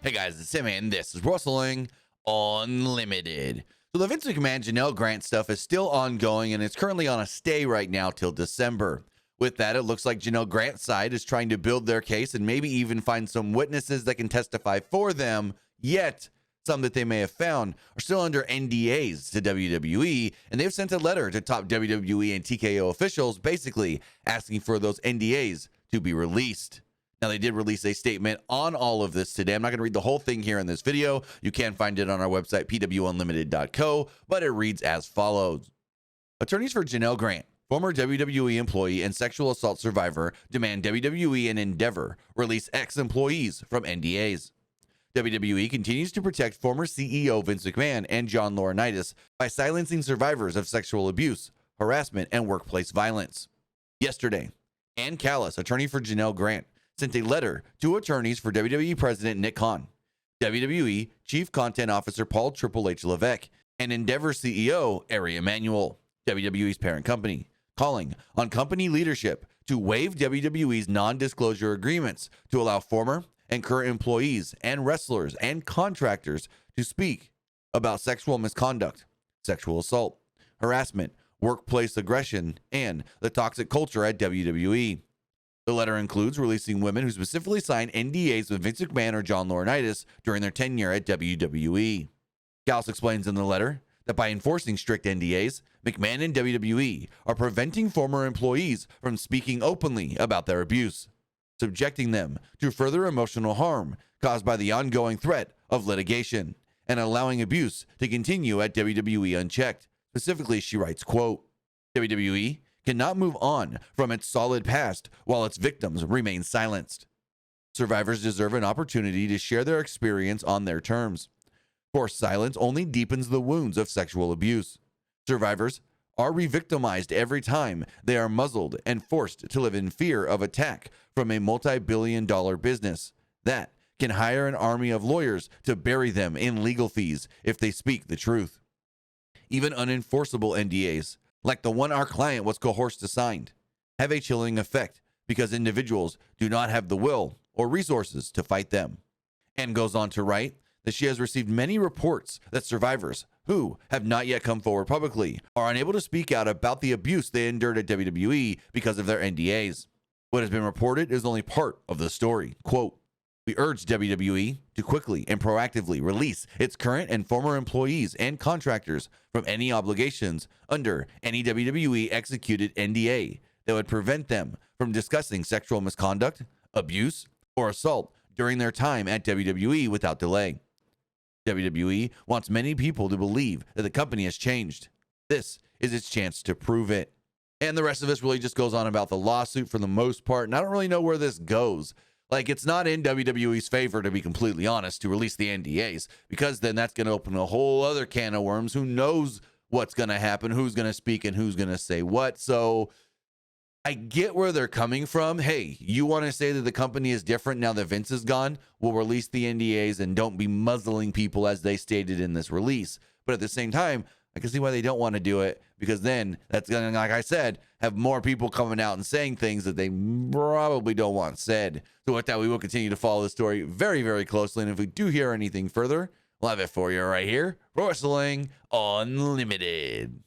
Hey guys, it's Tim and this is Wrestling Unlimited. So the Vince McMahon Janel Grant stuff is still ongoing and it's currently on a stay right now till December. With that, it looks like Janel Grant's side is trying to build their case and maybe even find some witnesses that can testify for them, yet some that they may have found are still under NDAs to WWE, and they've sent a letter to top WWE and TKO officials basically asking for those NDAs to be released. Now, they did release a statement on all of this today. I'm not going to read the whole thing here in this video. You can find it on our website, pwunlimited.co, but it reads as follows. Attorneys for Janel Grant, former WWE employee and sexual assault survivor, demand WWE and Endeavor release ex-employees from NDAs. WWE continues to protect former CEO Vince McMahon and John Laurinaitis by silencing survivors of sexual abuse, harassment, and workplace violence. Yesterday, Ann Callis, attorney for Janel Grant, sent a letter to attorneys for WWE President Nick Khan, WWE Chief Content Officer Paul Triple H Levesque, and Endeavor CEO Ari Emanuel, WWE's parent company, calling on company leadership to waive WWE's non-disclosure agreements to allow former and current employees and wrestlers and contractors to speak about sexual misconduct, sexual assault, harassment, workplace aggression, and the toxic culture at WWE. The letter includes releasing women who specifically signed NDAs with Vince McMahon or John Laurinaitis during their tenure at WWE. Gauss explains in the letter that by enforcing strict NDAs, McMahon and WWE are preventing former employees from speaking openly about their abuse, subjecting them to further emotional harm caused by the ongoing threat of litigation, and allowing abuse to continue at WWE unchecked. Specifically, she writes, quote, WWE cannot move on from its solid past while its victims remain silenced. Survivors deserve an opportunity to share their experience on their terms. Forced silence only deepens the wounds of sexual abuse. Survivors are re-victimized every time they are muzzled and forced to live in fear of attack from a multi-billion-dollar business that can hire an army of lawyers to bury them in legal fees if they speak the truth. Even unenforceable NDAs, like the one our client was coerced to sign, have a chilling effect because individuals do not have the will or resources to fight them. And goes on to write that she has received many reports that survivors who have not yet come forward publicly are unable to speak out about the abuse they endured at WWE because of their NDAs. What has been reported is only part of the story. Quote, we urge WWE to quickly and proactively release its current and former employees and contractors from any obligations under any WWE executed NDA that would prevent them from discussing sexual misconduct, abuse, or assault during their time at WWE without delay. WWE wants many people to believe that the company has changed. This is its chance to prove it. And the rest of this really just goes on about the lawsuit for the most part, and I don't really know where this goes. Like, it's not in WWE's favor, to be completely honest, to release the NDAs, because then that's going to open a whole other can of worms. Who knows what's going to happen, who's going to speak, and who's going to say what. So I get where they're coming from. Hey, you want to say that the company is different now that Vince is gone? We'll release the NDAs and don't be muzzling people as they stated in this release. But at the same time, I can see why they don't want to do it, because then that's going to, like I said, have more people coming out and saying things that they probably don't want said. So with that, we will continue to follow the story very, very closely. And if we do hear anything further, we'll have it for you right here. Wrestling Unlimited.